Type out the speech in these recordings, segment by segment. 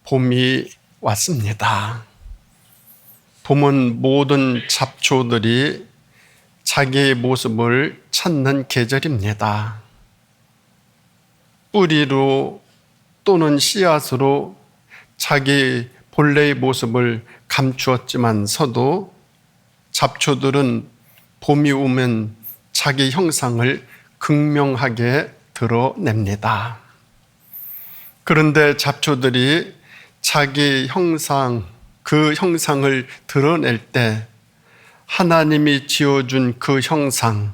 봄이 왔습니다. 봄은 모든 잡초들이 자기의 모습을 찾는 계절입니다. 뿌리로 또는 씨앗으로 자기 본래의 모습을 감추었지만서도 잡초들은 봄이 오면 자기 형상을 극명하게 드러냅니다. 그런데 잡초들이 자기 형상, 그 형상을 드러낼 때 하나님이 지어준 그 형상,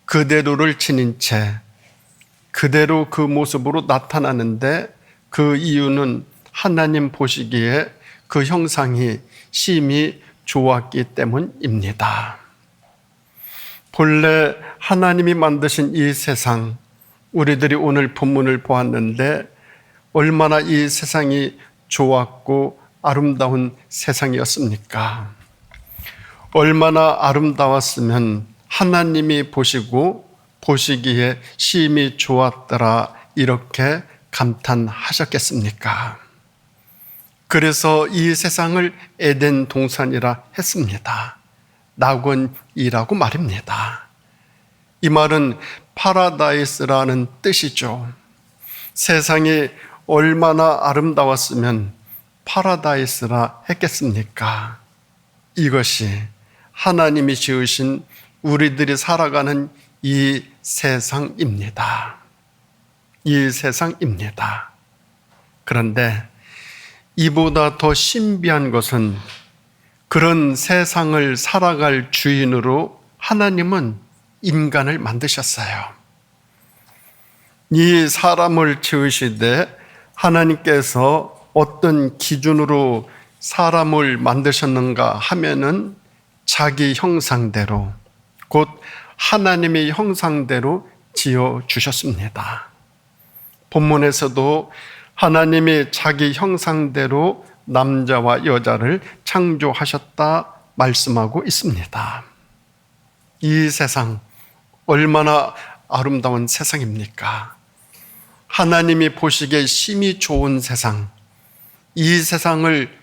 그대로를 지닌 채 그대로 그 모습으로 나타나는데 그 이유는 하나님 보시기에 그 형상이 심히 좋았기 때문입니다. 본래 하나님이 만드신 이 세상, 우리들이 오늘 본문을 보았는데 얼마나 이 세상이 좋았고 아름다운 세상이었습니까? 얼마나 아름다웠으면 하나님이 보시기에 심히 좋았더라 이렇게 감탄하셨겠습니까? 그래서 이 세상을 에덴 동산이라 했습니다. 낙원이라고 말입니다. 이 말은 파라다이스라는 뜻이죠. 세상이 얼마나 아름다웠으면 파라다이스라 했겠습니까? 이것이 하나님이 지으신 우리들이 살아가는 이 세상입니다. 이 세상입니다. 그런데 이보다 더 신비한 것은 그런 세상을 살아갈 주인으로 하나님은 인간을 만드셨어요. 이 사람을 지으시되 하나님께서 어떤 기준으로 사람을 만드셨는가 하면은 자기 형상대로, 곧 하나님의 형상대로 지어 주셨습니다. 본문에서도 하나님이 자기 형상대로 남자와 여자를 창조하셨다 말씀하고 있습니다. 이 세상 얼마나 아름다운 세상입니까? 하나님이 보시기에 심히 좋은 세상, 이 세상을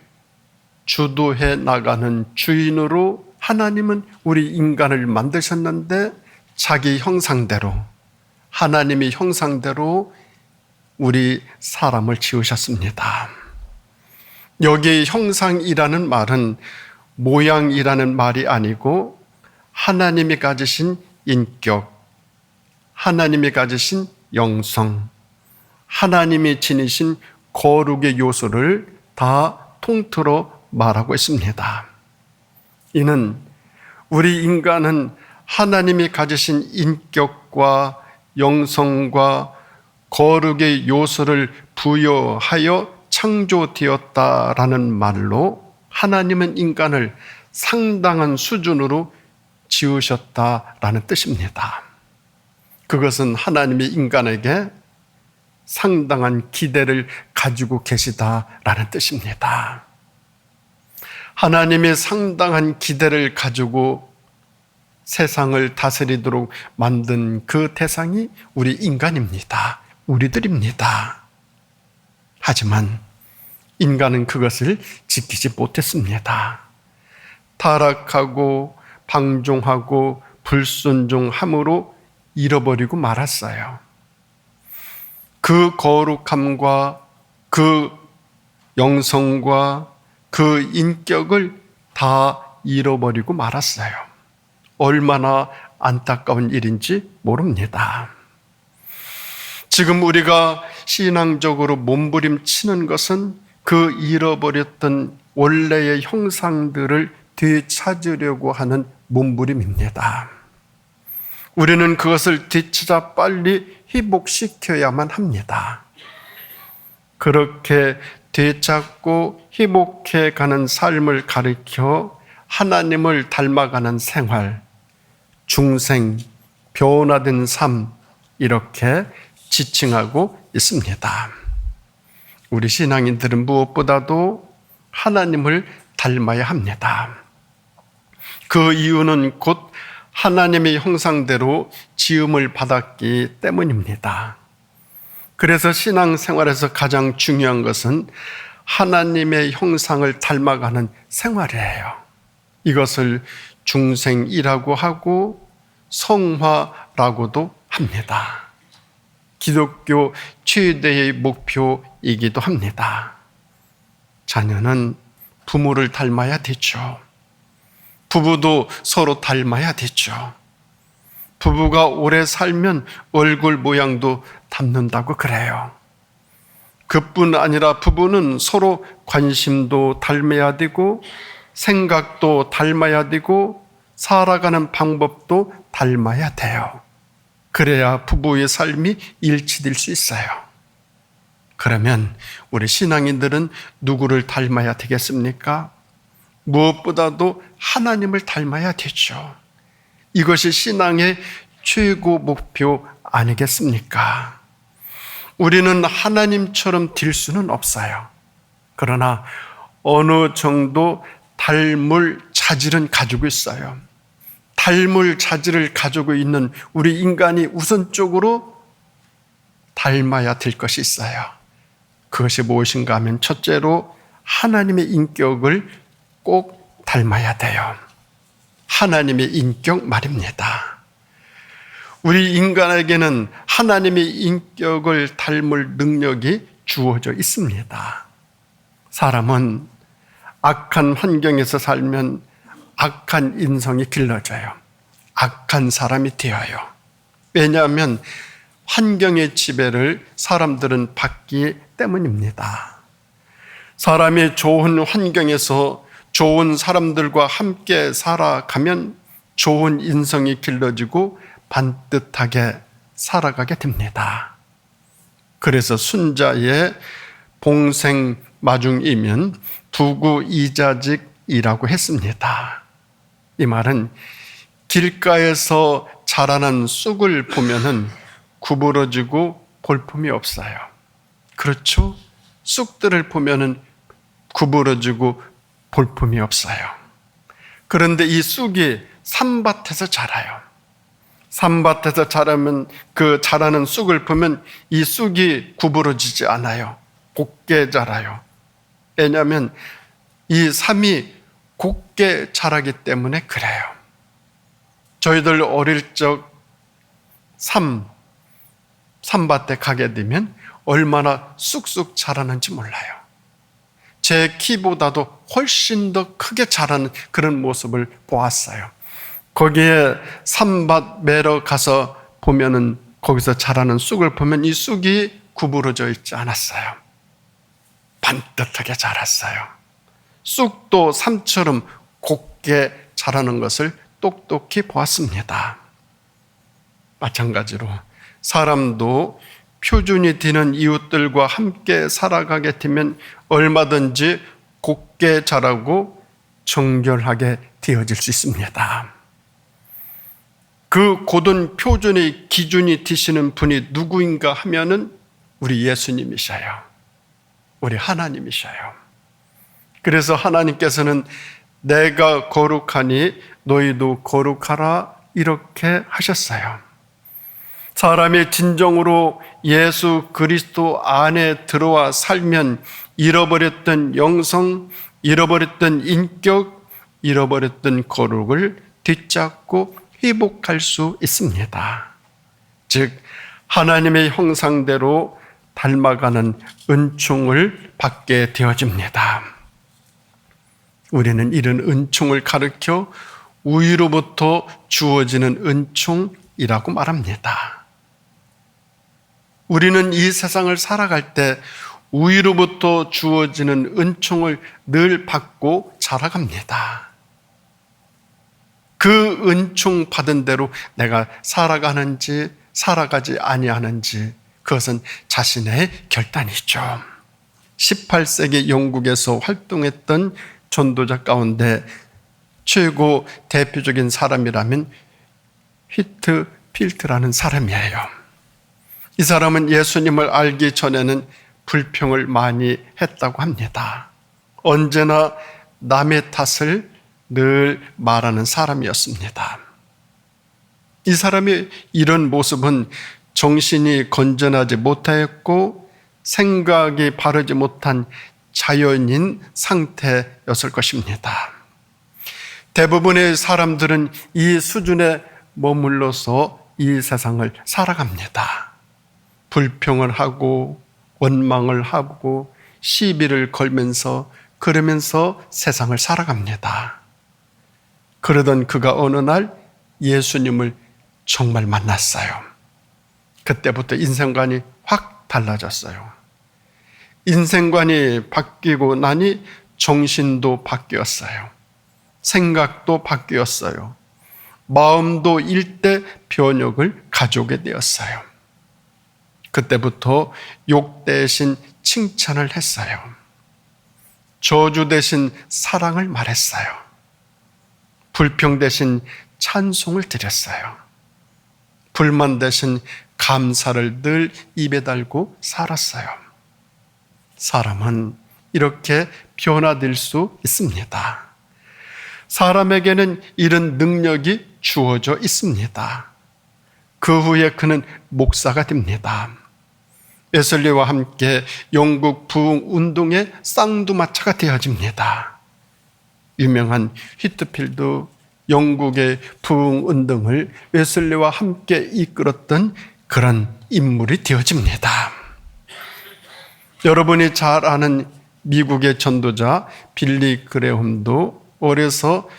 주도해 나가는 주인으로 하나님은 우리 인간을 만드셨는데 자기 형상대로, 하나님의 형상대로 우리 사람을 지으셨습니다. 여기 형상이라는 말은 모양이라는 말이 아니고 하나님이 가지신 인격, 하나님이 가지신 영성, 하나님이 지니신 거룩의 요소를 다 통틀어 말하고 있습니다. 이는 우리 인간은 하나님이 가지신 인격과 영성과 거룩의 요소를 부여하여 창조되었다라는 말로 하나님은 인간을 상당한 수준으로 지으셨다라는 뜻입니다. 그것은 하나님이 인간에게 상당한 기대를 가지고 계시다라는 뜻입니다. 하나님이 상당한 기대를 가지고 세상을 다스리도록 만든 그 대상이 우리 인간입니다. 우리들입니다. 하지만 인간은 그것을 지키지 못했습니다. 타락하고 방종하고 불순종함으로 잃어버리고 말았어요. 그 거룩함과 그 영성과 그 인격을 다 잃어버리고 말았어요. 얼마나 안타까운 일인지 모릅니다. 지금 우리가 신앙적으로 몸부림치는 것은 그 잃어버렸던 원래의 형상들을 되찾으려고 하는 몸부림입니다. 우리는 그것을 되찾아 빨리 회복시켜야만 합니다. 그렇게 되찾고 회복해 가는 삶을 가리켜 하나님을 닮아가는 생활, 중생, 변화된 삶 이렇게 지칭하고 있습니다. 우리 신앙인들은 무엇보다도 하나님을 닮아야 합니다. 그 이유는 곧 하나님의 형상대로 지음을 받았기 때문입니다. 그래서 신앙생활에서 가장 중요한 것은 하나님의 형상을 닮아가는 생활이에요. 이것을 중생이라고 하고 성화라고도 합니다. 기독교 최대의 목표이기도 합니다. 자녀는 부모를 닮아야 되죠. 부부도 서로 닮아야 되죠. 부부가 오래 살면 얼굴 모양도 닮는다고 그래요. 그뿐 아니라 부부는 서로 관심도 닮아야 되고 생각도 닮아야 되고 살아가는 방법도 닮아야 돼요. 그래야 부부의 삶이 일치될 수 있어요. 그러면 우리 신앙인들은 누구를 닮아야 되겠습니까? 무엇보다도 하나님을 닮아야 되죠. 이것이 신앙의 최고 목표 아니겠습니까? 우리는 하나님처럼 될 수는 없어요. 그러나 어느 정도 닮을 자질은 가지고 있어요. 닮을 자질을 가지고 있는 우리 인간이 우선적으로 닮아야 될 것이 있어요. 그것이 무엇인가 하면 첫째로 하나님의 인격을 꼭 닮아야 돼요. 하나님의 인격 말입니다. 우리 인간에게는 하나님의 인격을 닮을 능력이 주어져 있습니다. 사람은 악한 환경에서 살면 악한 인성이 길러져요. 악한 사람이 되어요. 왜냐하면 환경의 지배를 사람들은 받기 때문입니다. 사람이 좋은 환경에서 좋은 사람들과 함께 살아가면 좋은 인성이 길러지고 반듯하게 살아가게 됩니다. 그래서 순자의 봉생마중이면 부구이자직이라고 했습니다. 이 말은 길가에서 자라는 쑥을 보면은 구부러지고 볼품이 없어요. 그렇죠? 쑥들을 보면은 구부러지고 볼품이 없어요. 그런데 이 쑥이 산밭에서 자라요. 산밭에서 자라면 그 자라는 쑥을 보면 이 쑥이 구부러지지 않아요. 곱게 자라요. 왜냐하면 이 삶이 곱게 자라기 때문에 그래요. 저희들 어릴 적 산밭에 가게 되면 얼마나 쑥쑥 자라는지 몰라요. 제 키보다도 훨씬 더 크게 자라는 그런 모습을 보았어요. 거기에 산밭 매러 가서 보면은 거기서 자라는 쑥을 보면 이 쑥이 구부러져 있지 않았어요. 반듯하게 자랐어요. 쑥도 삶처럼 곱게 자라는 것을 똑똑히 보았습니다. 마찬가지로 사람도 표준이 되는 이웃들과 함께 살아가게 되면 얼마든지 곱게 자라고 정결하게 되어질 수 있습니다. 그 고든 표준의 기준이 되시는 분이 누구인가 하면은 우리 예수님이셔요. 우리 하나님이셔요. 그래서 하나님께서는 내가 거룩하니 너희도 거룩하라 이렇게 하셨어요. 사람이 진정으로 예수 그리스도 안에 들어와 살면 잃어버렸던 영성, 잃어버렸던 인격, 잃어버렸던 거룩을 되찾고 회복할 수 있습니다. 즉 하나님의 형상대로 닮아가는 은총을 받게 되어집니다. 우리는 이런 은총을 가르쳐 위로부터 주어지는 은총이라고 말합니다. 우리는 이 세상을 살아갈 때 위로부터 주어지는 은총을 늘 받고 자라갑니다. 그 은총 받은 대로 내가 살아가는지 살아가지 아니하는지 그것은 자신의 결단이죠. 18세기 영국에서 활동했던 전도자 가운데 최고 대표적인 사람이라면 휘트필드라는 사람이에요. 이 사람은 예수님을 알기 전에는 불평을 많이 했다고 합니다. 언제나 남의 탓을 늘 말하는 사람이었습니다. 이 사람의 이런 모습은 정신이 건전하지 못하였고 생각이 바르지 못한 자연인 상태였을 것입니다. 대부분의 사람들은 이 수준에 머물러서 이 세상을 살아갑니다. 불평을 하고 원망을 하고 시비를 걸면서 그러면서 세상을 살아갑니다. 그러던 그가 어느 날 예수님을 정말 만났어요. 그때부터 인생관이 확 달라졌어요. 인생관이 바뀌고 나니 정신도 바뀌었어요. 생각도 바뀌었어요. 마음도 일대 변혁을 가져오게 되었어요. 그때부터 욕 대신 칭찬을 했어요. 저주 대신 사랑을 말했어요. 불평 대신 찬송을 드렸어요. 불만 대신 감사를 늘 입에 달고 살았어요. 사람은 이렇게 변화될 수 있습니다. 사람에게는 이런 능력이 주어져 있습니다. 그 후에 그는 목사가 됩니다. 웨슬리와 함께 영국 부흥 운동의 쌍두마차가 되어집니다. 유명한 휘트필드 영국의 부흥 운동을 웨슬리와 함께 이끌었던 그런 인물이 되어집니다. 여러분이 잘 아는 미국의 전도자 빌리 그레엄도 어려서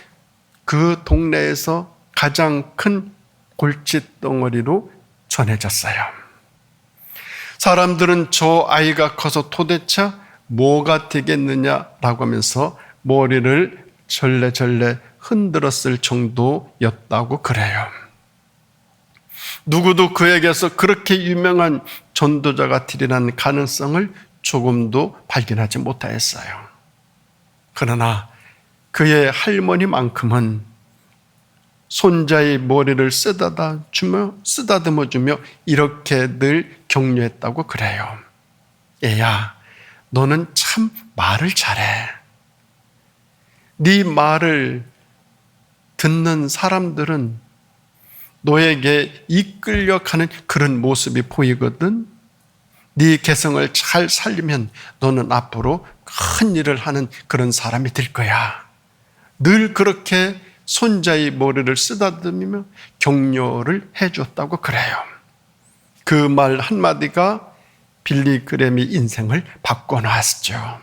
그 동네에서 가장 큰 골칫덩어리로 전해졌어요. 사람들은 저 아이가 커서 도대체 뭐가 되겠느냐라고 하면서 머리를 절레절레 흔들었을 정도였다고 그래요. 누구도 그에게서 그렇게 유명한 전도자가 되리라는 가능성을 조금도 발견하지 못하였어요. 그러나 그의 할머니만큼은 손자의 머리를 쓰다듬어주며 이렇게 늘 격려했다고 그래요. 얘야, 너는 참 말을 잘해. 네 말을 듣는 사람들은 너에게 이끌려가는 그런 모습이 보이거든. 네 개성을 잘 살리면 너는 앞으로 큰 일을 하는 그런 사람이 될 거야. 늘 그렇게 손자의 머리를 쓰다듬으며 격려를 해줬다고 그래요. 그 말 한마디가 빌리 그램의 인생을 바꿔놨죠.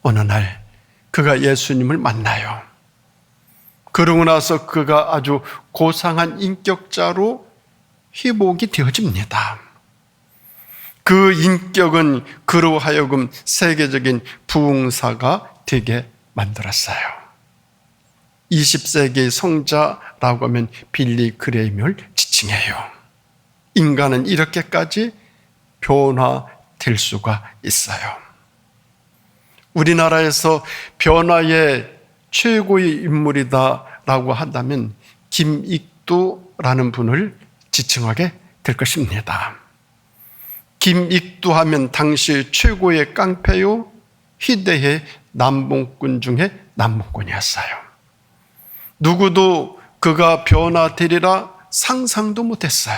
어느 날 그가 예수님을 만나요. 그러고 나서 그가 아주 고상한 인격자로 회복이 되어집니다. 그 인격은 그로 하여금 세계적인 부흥사가 되게 만들었어요. 20세기 성자라고 하면 빌리 그레임을 지칭해요. 인간은 이렇게까지 변화될 수가 있어요. 우리나라에서 변화의 최고의 인물이다라고 한다면 김익두라는 분을 지칭하게 될 것입니다. 김익두 하면 당시 최고의 깡패요, 희대의 남봉꾼 중에 남봉꾼이었어요. 누구도 그가 변화되리라 상상도 못했어요.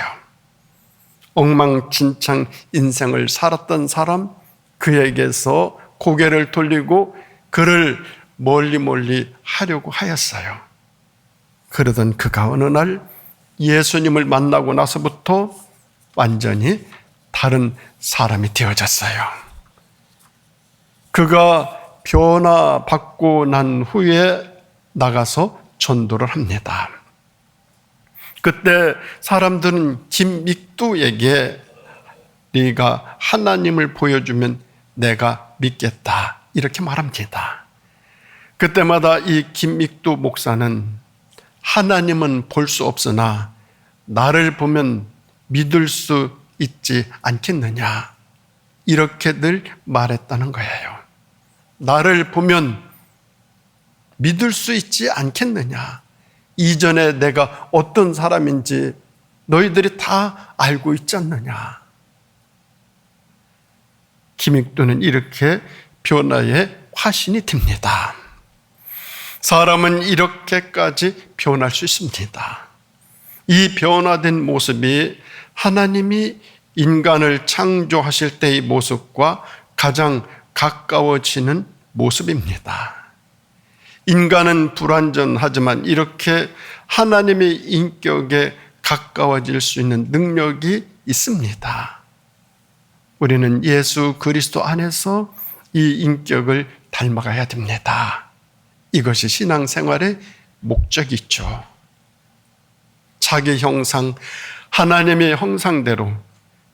엉망진창 인생을 살았던 사람, 그에게서 고개를 돌리고 그를 멀리 하려고 하였어요. 그러던 그가 어느 날 예수님을 만나고 나서부터 완전히 다른 사람이 되어졌어요. 그가 변화받고 난 후에 나가서 전도를 합니다. 그때 사람들은 김익두에게 네가 하나님을 보여주면 내가 믿겠다 이렇게 말합니다. 그때마다 이 김익두 목사는 하나님은 볼 수 없으나 나를 보면 믿을 수 있지 않겠느냐 이렇게 늘 말했다는 거예요. 나를 보면 믿을 수 있지 않겠느냐. 이전에 내가 어떤 사람인지 너희들이 다 알고 있지 않느냐. 김익두는 이렇게 변화의 화신이 됩니다. 사람은 이렇게까지 변할 수 있습니다. 이 변화된 모습이 하나님이 인간을 창조하실 때의 모습과 가장 가까워지는 모습입니다. 인간은 불완전하지만 이렇게 하나님의 인격에 가까워질 수 있는 능력이 있습니다. 우리는 예수 그리스도 안에서 이 인격을 닮아가야 됩니다. 이것이 신앙생활의 목적이죠. 자기 형상, 하나님의 형상대로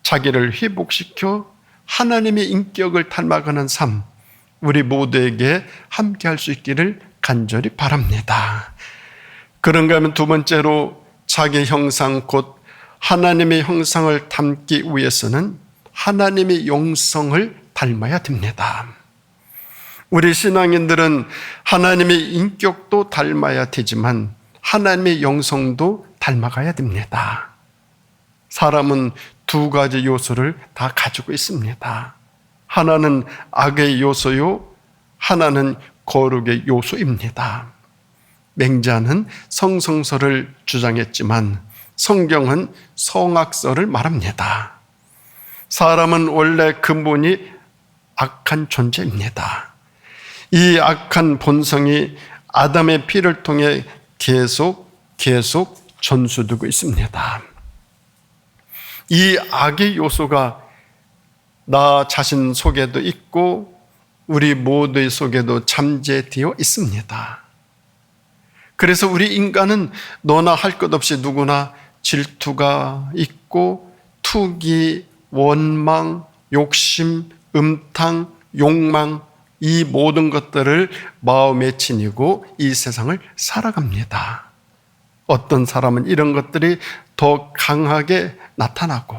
자기를 회복시켜 하나님의 인격을 닮아가는 삶, 우리 모두에게 함께 할 수 있기를 간절히 바랍니다. 그런가 하면 두 번째로 자기 형상 곧 하나님의 형상을 담기 위해서는 하나님의 영성을 닮아야 됩니다. 우리 신앙인들은 하나님의 인격도 닮아야 되지만 하나님의 영성도 닮아가야 됩니다. 사람은 두 가지 요소를 다 가지고 있습니다. 하나는 악의 요소요, 하나는 거룩의 요소입니다. 맹자는 성성설을 주장했지만 성경은 성악설을 말합니다. 사람은 원래 근본이 악한 존재입니다. 이 악한 본성이 아담의 피를 통해 계속 전수되고 있습니다. 이 악의 요소가 나 자신 속에도 있고 우리 모두의 속에도 잠재되어 있습니다. 그래서 우리 인간은 너나 할 것 없이 누구나 질투가 있고 투기, 원망, 욕심, 음탕, 욕망 이 모든 것들을 마음에 지니고 이 세상을 살아갑니다. 어떤 사람은 이런 것들이 더 강하게 나타나고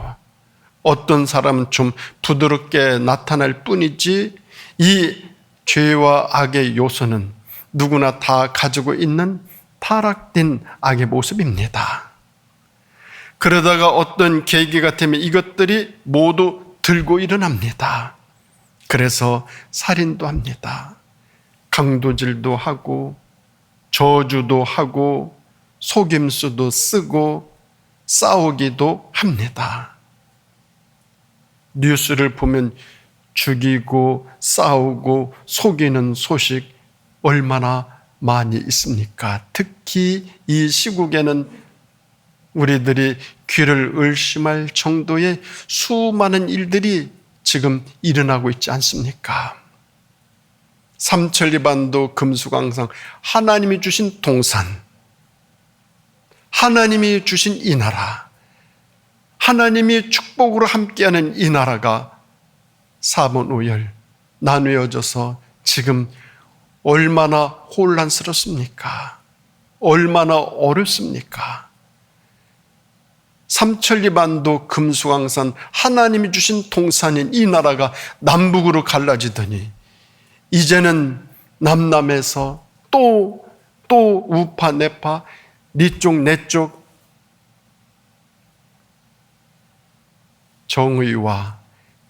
어떤 사람은 좀 부드럽게 나타날 뿐이지 이 죄와 악의 요소는 누구나 다 가지고 있는 타락된 악의 모습입니다. 그러다가 어떤 계기가 되면 이것들이 모두 들고 일어납니다. 그래서 살인도 합니다. 강도질도 하고 저주도 하고 속임수도 쓰고 싸우기도 합니다. 뉴스를 보면 죽이고 싸우고 속이는 소식 얼마나 많이 있습니까? 특히 이 시국에는 우리들이 귀를 의심할 정도의 수많은 일들이 지금 일어나고 있지 않습니까? 삼천리반도 금수강산, 하나님이 주신 동산, 하나님이 주신 이 나라, 하나님이 축복으로 함께하는 이 나라가 사분오열 나누어져서 지금 얼마나 혼란스럽습니까? 얼마나 어렵습니까? 삼천리반도 금수강산 하나님이 주신 동산인 이 나라가 남북으로 갈라지더니 이제는 남남에서 또 우파 내파 니쪽 내쪽 정의와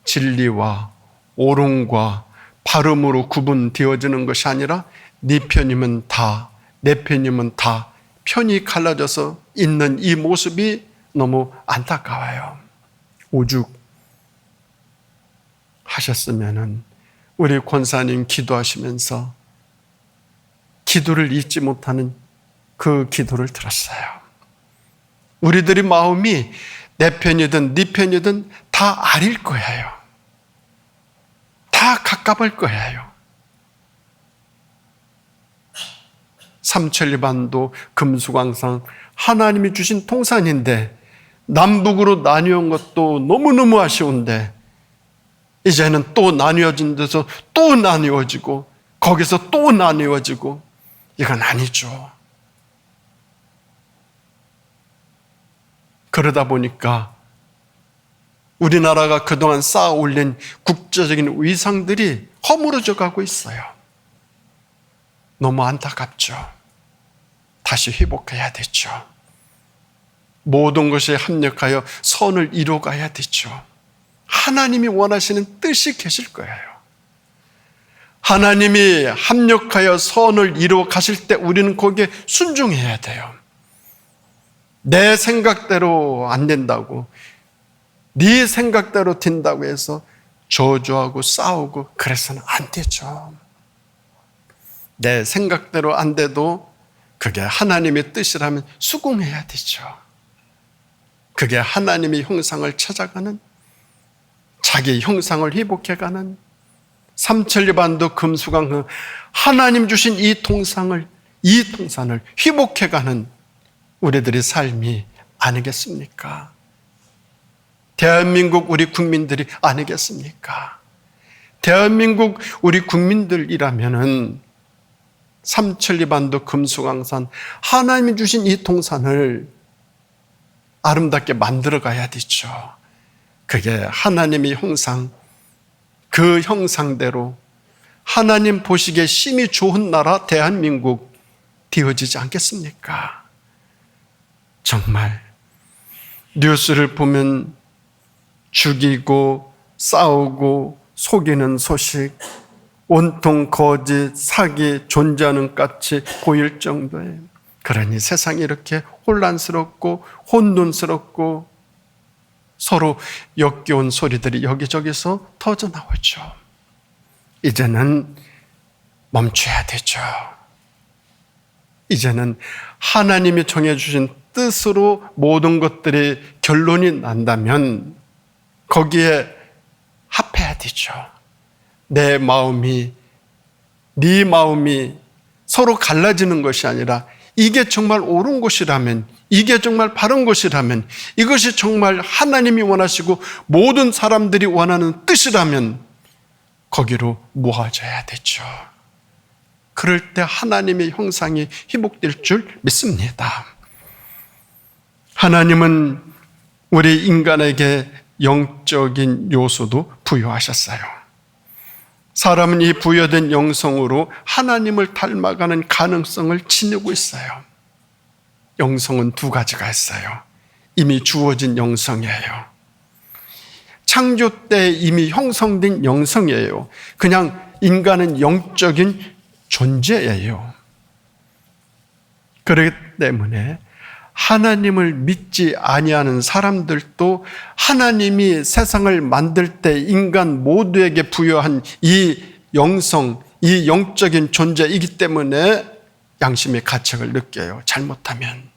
진리와 옳음과 바름으로 구분되어지는 것이 아니라 네 편이면 다, 내 편이면 다 편이 갈라져서 있는 이 모습이 너무 안타까워요. 오죽 하셨으면은 우리 권사님 기도하시면서 기도를 잊지 못하는 그 기도를 들었어요. 우리들의 마음이 내 편이든 네 편이든 다 아릴 거예요. 다 가까울 거예요. 삼천리반도 금수강산 하나님이 주신 동산인데 남북으로 나뉘은 것도 너무너무 아쉬운데 이제는 또 나뉘어진 데서 또 나뉘어지고 거기서 또 나뉘어지고 이건 아니죠. 그러다 보니까 우리나라가 그동안 쌓아 올린 국제적인 위상들이 허물어져 가고 있어요. 너무 안타깝죠. 다시 회복해야 되죠. 모든 것에 합력하여 선을 이루어가야 되죠. 하나님이 원하시는 뜻이 계실 거예요. 하나님이 합력하여 선을 이루어 가실 때 우리는 거기에 순종해야 돼요. 내 생각대로 안 된다고, 네 생각대로 된다고 해서 저주하고 싸우고 그래서는 안 되죠. 내 생각대로 안 돼도 그게 하나님의 뜻이라면 수긍해야 되죠. 그게 하나님의 형상을 찾아가는, 자기 형상을 회복해가는, 삼천리반도 금수강 하나님 주신 이 통산을 회복해가는 우리들의 삶이 아니겠습니까? 대한민국 우리 국민들이 아니겠습니까? 대한민국 우리 국민들이라면은 삼천리반도 금수강산 하나님이 주신 이 통산을 아름답게 만들어 가야 되죠. 그게 하나님의 형상, 그 형상대로 하나님 보시기에 심히 좋은 나라 대한민국 되어지지 않겠습니까? 정말 뉴스를 보면 죽이고 싸우고 속이는 소식, 온통 거짓, 사기, 존재하는 까치 보일 정도에, 그러니 세상이 이렇게 혼란스럽고 혼돈스럽고 서로 역겨운 소리들이 여기저기서 터져나오죠. 이제는 멈춰야 되죠. 이제는 하나님이 정해주신 뜻으로 모든 것들이 결론이 난다면 거기에 합해야 되죠. 내 마음이, 네 마음이 서로 갈라지는 것이 아니라 이게 정말 옳은 것이라면, 이게 정말 바른 것이라면, 이것이 정말 하나님이 원하시고 모든 사람들이 원하는 뜻이라면 거기로 모아져야 되죠. 그럴 때 하나님의 형상이 회복될 줄 믿습니다. 하나님은 우리 인간에게 영적인 요소도 부여하셨어요. 사람은 이 부여된 영성으로 하나님을 닮아가는 가능성을 지니고 있어요. 영성은 두 가지가 있어요. 이미 주어진 영성이에요. 창조 때 이미 형성된 영성이에요. 그냥 인간은 영적인 존재예요. 그렇기 때문에 하나님을 믿지 아니하는 사람들도 하나님이 세상을 만들 때 인간 모두에게 부여한 이 영성, 이 영적인 존재이기 때문에 양심의 가책을 느껴요. 잘못하면.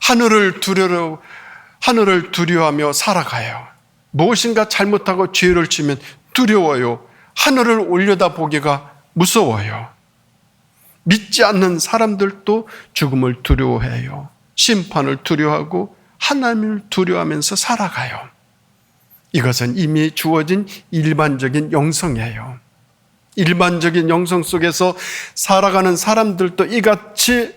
하늘을 두려워하며 살아가요. 무엇인가 잘못하고 죄를 지면 두려워요. 하늘을 올려다보기가 무서워요. 믿지 않는 사람들도 죽음을 두려워해요. 심판을 두려워하고 하나님을 두려워하면서 살아가요. 이것은 이미 주어진 일반적인 영성이에요. 일반적인 영성 속에서 살아가는 사람들도 이같이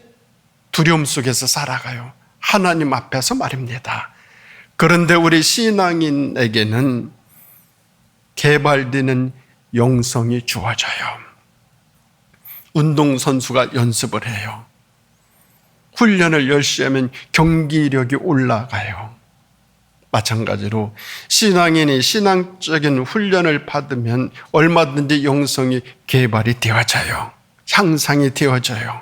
두려움 속에서 살아가요. 하나님 앞에서 말입니다. 그런데 우리 신앙인에게는 개발되는 영성이 주어져요. 운동선수가 연습을 해요. 훈련을 열심히 하면 경기력이 올라가요. 마찬가지로 신앙인이 신앙적인 훈련을 받으면 얼마든지 영성이 개발이 되어져요. 향상이 되어져요.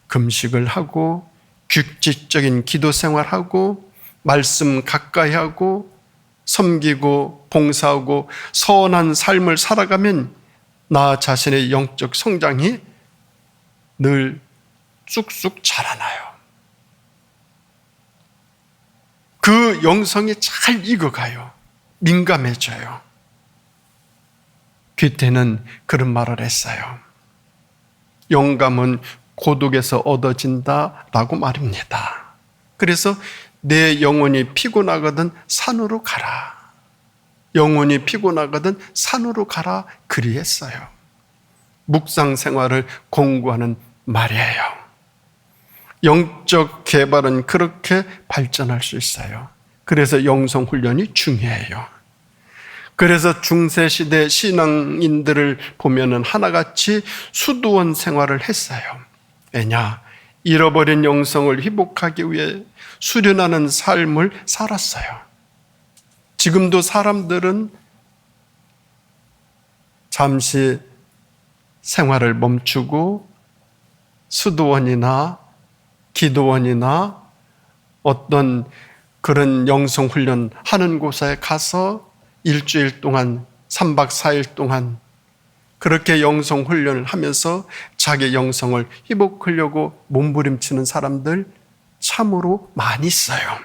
금식을 하고 규칙적인 기도 생활하고 말씀 가까이 하고 섬기고 봉사하고 선한 삶을 살아가면 나 자신의 영적 성장이 늘 쑥쑥 자라나요. 그 영성이 잘 익어가요. 민감해져요. 귀태는 그런 말을 했어요. 영감은 고독에서 얻어진다라고 말입니다. 그래서 내 영혼이 피곤하거든 산으로 가라. 영혼이 피곤하거든 산으로 가라 그리했어요. 묵상 생활을 공부하는 말이에요. 영적 개발은 그렇게 발전할 수 있어요. 그래서 영성 훈련이 중요해요. 그래서 중세시대 신앙인들을 보면은 하나같이 수도원 생활을 했어요. 왜냐? 잃어버린 영성을 회복하기 위해 수련하는 삶을 살았어요. 지금도 사람들은 잠시 생활을 멈추고 수도원이나 기도원이나 어떤 그런 영성훈련 하는 곳에 가서 일주일 동안 3박 4일 동안 그렇게 영성 훈련을 하면서 자기 영성을 회복하려고 몸부림치는 사람들 참으로 많이 있어요.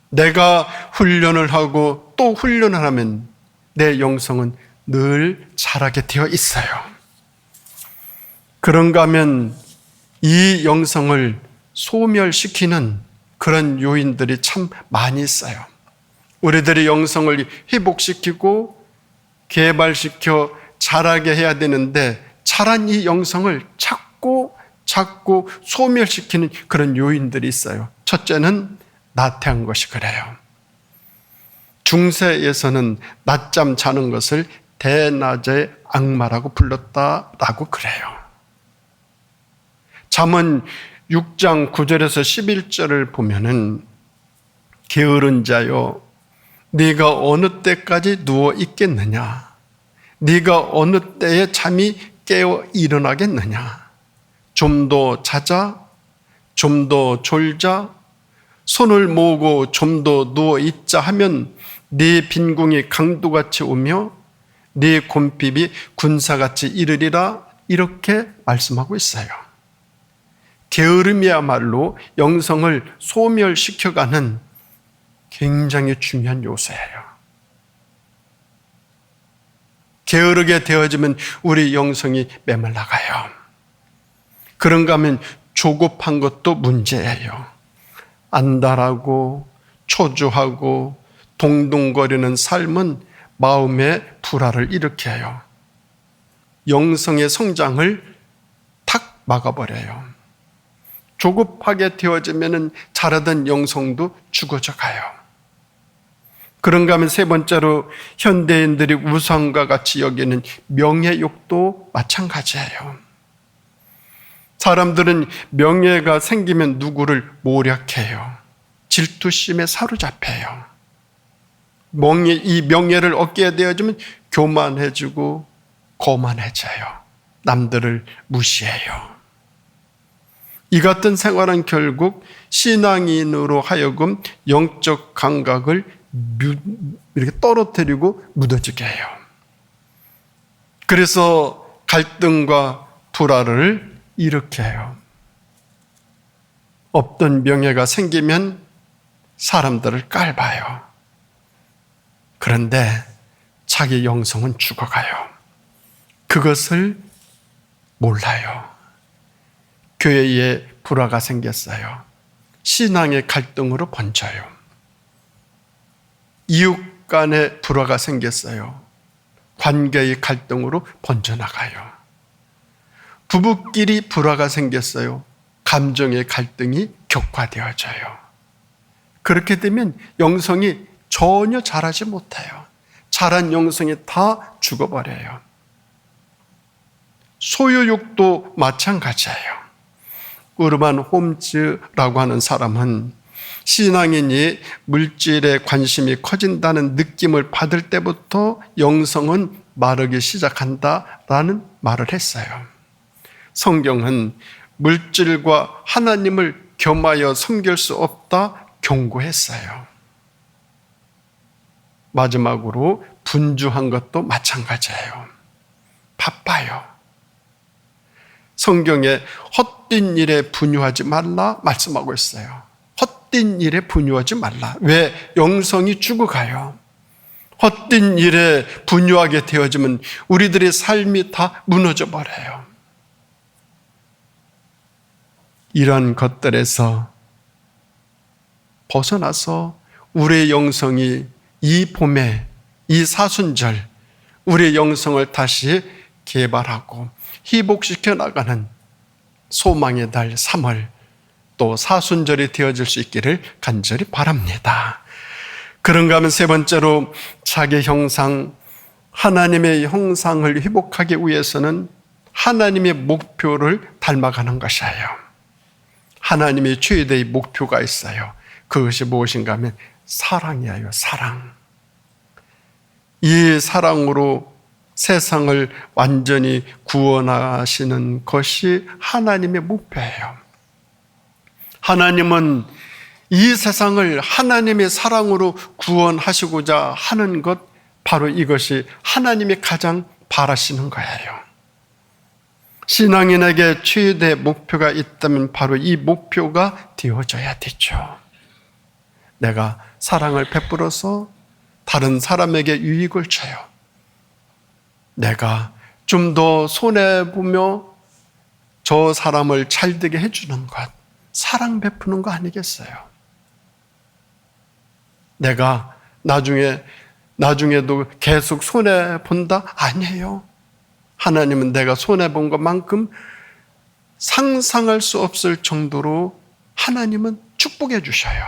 내가 훈련을 하고 또 훈련을 하면 내 영성은 늘 자라게 되어 있어요. 그런가 하면 이 영성을 소멸시키는 그런 요인들이 참 많이 있어요. 우리들의 영성을 회복시키고 개발시켜 자라게 해야 되는데 자란 이 영성을 자꾸 소멸시키는 그런 요인들이 있어요. 첫째는 나태한 것이 그래요. 중세에서는 낮잠 자는 것을 대낮의 악마라고 불렀다라고 그래요. 잠언 6장 9절에서 11절을 보면은 게으른 자여 네가 어느 때까지 누워 있겠느냐? 네가 어느 때에 잠이 깨어 일어나겠느냐? 좀 더 자자, 좀 더 졸자, 손을 모으고 좀 더 누워 있자 하면 네 빈궁이 강도같이 오며 네 곰핍이 군사같이 이르리라, 이렇게 말씀하고 있어요. 게으름이야말로 영성을 소멸시켜가는 굉장히 중요한 요소예요. 게으르게 되어지면 우리 영성이 메말라가요. 그런가 하면 조급한 것도 문제예요. 안달하고 초조하고 동동거리는 삶은 마음의 불화를 일으켜요. 영성의 성장을 탁 막아버려요. 조급하게 되어지면 자라던 영성도 죽어져 가요. 그런가 하면 세 번째로 현대인들이 우상과 같이 여기는 명예욕도 마찬가지예요. 사람들은 명예가 생기면 누구를 모략해요. 질투심에 사로잡혀요. 이 명예를 얻게 되어지면 교만해지고 거만해져요. 남들을 무시해요. 이 같은 생활은 결국 신앙인으로 하여금 영적 감각을 이렇게 떨어뜨리고 무너지게 해요. 그래서 갈등과 불화를 일으켜요. 없던 명예가 생기면 사람들을 깔봐요. 그런데 자기 영성은 죽어가요. 그것을 몰라요. 교회에 불화가 생겼어요. 신앙의 갈등으로 번져요. 이웃 간의 불화가 생겼어요. 관계의 갈등으로 번져나가요. 부부끼리 불화가 생겼어요. 감정의 갈등이 격화되어져요. 그렇게 되면 영성이 전혀 자라지 못해요. 자란 영성이 다 죽어버려요. 소유욕도 마찬가지예요. 우르반 홈즈라고 하는 사람은 신앙인이 물질에 관심이 커진다는 느낌을 받을 때부터 영성은 마르기 시작한다라는 말을 했어요. 성경은 물질과 하나님을 겸하여 섬길 수 없다 경고했어요. 마지막으로 분주한 것도 마찬가지예요. 바빠요. 성경에 헛된 일에 분유하지 말라 말씀하고 있어요. 헛된 일에 분유하지 말라. 왜? 영성이 죽어가요. 헛된 일에 분유하게 되어지면 우리들의 삶이 다 무너져 버려요. 이런 것들에서 벗어나서 우리의 영성이 이 봄에, 이 사순절, 우리의 영성을 다시 개발하고 회복시켜 나가는 소망의 달 3월, 또 사순절이 되어질 수 있기를 간절히 바랍니다. 그런가 하면 세 번째로 자기 형상, 하나님의 형상을 회복하기 위해서는 하나님의 목표를 닮아가는 것이에요. 하나님의 최대의 목표가 있어요. 그것이 무엇인가 하면 사랑이에요. 사랑. 이 사랑으로 세상을 완전히 구원하시는 것이 하나님의 목표예요. 하나님은 이 세상을 하나님의 사랑으로 구원하시고자 하는 것, 바로 이것이 하나님이 가장 바라시는 거예요. 신앙인에게 최대 목표가 있다면 바로 이 목표가 되어져야 되죠. 내가 사랑을 베풀어서 다른 사람에게 유익을 줘요. 내가 좀 더 손해보며 저 사람을 잘되게 해주는 것, 사랑 베푸는 거 아니겠어요? 내가 나중에도 계속 손해본다? 아니에요. 하나님은 내가 손해본 것만큼 상상할 수 없을 정도로 하나님은 축복해 주셔요.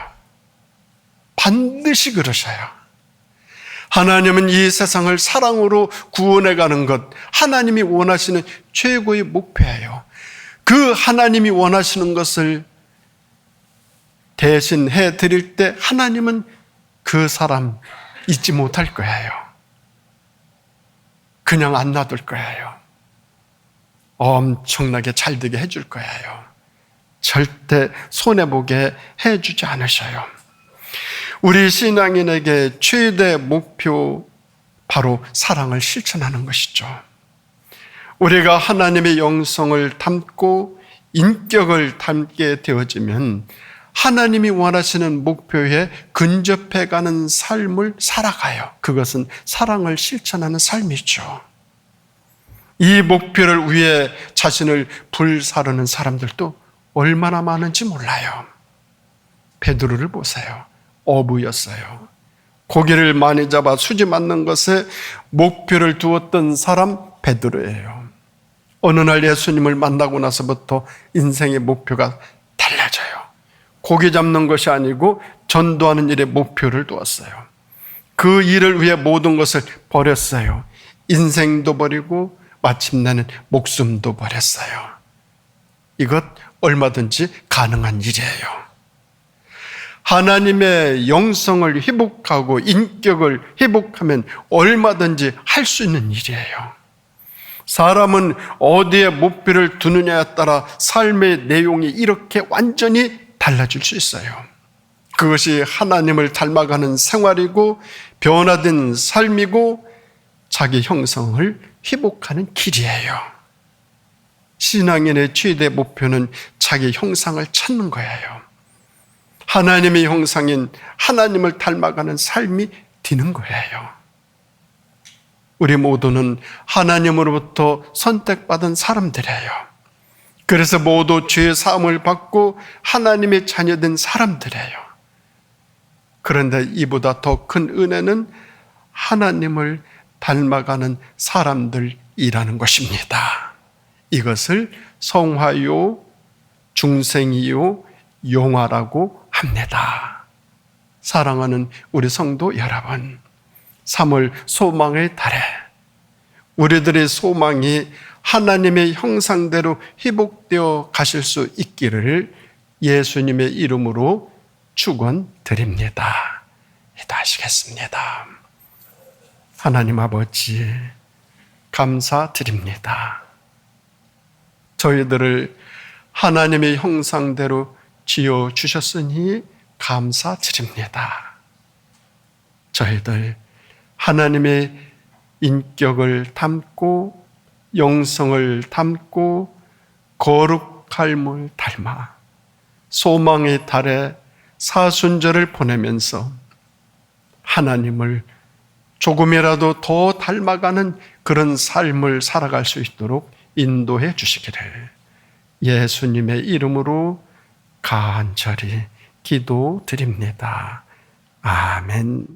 반드시 그러셔요. 하나님은 이 세상을 사랑으로 구원해 가는 것, 하나님이 원하시는 최고의 목표예요. 그 하나님이 원하시는 것을 대신해 드릴 때 하나님은 그 사람 잊지 못할 거예요. 그냥 안 놔둘 거예요. 엄청나게 잘되게 해줄 거예요. 절대 손해보게 해주지 않으셔요. 우리 신앙인에게 최대 목표, 바로 사랑을 실천하는 것이죠. 우리가 하나님의 영성을 담고 인격을 담게 되어지면 하나님이 원하시는 목표에 근접해가는 삶을 살아가요. 그것은 사랑을 실천하는 삶이죠. 이 목표를 위해 자신을 불사르는 사람들도 얼마나 많은지 몰라요. 베드로를 보세요. 어부였어요. 고기를 많이 잡아 수지 맞는 것에 목표를 두었던 사람 베드로예요. 어느 날 예수님을 만나고 나서부터 인생의 목표가 달라져요. 고기 잡는 것이 아니고 전도하는 일에 목표를 두었어요. 그 일을 위해 모든 것을 버렸어요. 인생도 버리고 마침내는 목숨도 버렸어요. 이것 얼마든지 가능한 일이에요. 하나님의 영성을 회복하고 인격을 회복하면 얼마든지 할 수 있는 일이에요. 사람은 어디에 목표를 두느냐에 따라 삶의 내용이 이렇게 완전히 달라질 수 있어요. 그것이 하나님을 닮아가는 생활이고 변화된 삶이고 자기 형성을 회복하는 길이에요. 신앙인의 최대 목표는 자기 형상을 찾는 거예요. 하나님의 형상인 하나님을 닮아가는 삶이 되는 거예요. 우리 모두는 하나님으로부터 선택받은 사람들이에요. 그래서 모두 죄의 사함을 받고 하나님의 자녀된 사람들이에요. 그런데 이보다 더 큰 은혜는 하나님을 닮아가는 사람들이라는 것입니다. 이것을 성화요, 중생이요, 용화라고 합니다. 사랑하는 우리 성도 여러분, 3월 소망의 달에 우리들의 소망이 하나님의 형상대로 회복되어 가실 수 있기를 예수님의 이름으로 축원드립니다. 기도하시겠습니다. 하나님 아버지, 감사드립니다. 저희들을 하나님의 형상대로 지어 주셨으니 감사드립니다. 저희들 하나님의 인격을 담고 영성을 담고 거룩함을 닮아 소망의 달에 사순절을 보내면서 하나님을 조금이라도 더 닮아가는 그런 삶을 살아갈 수 있도록 인도해 주시기를 예수님의 이름으로 간절히 기도드립니다. 아멘.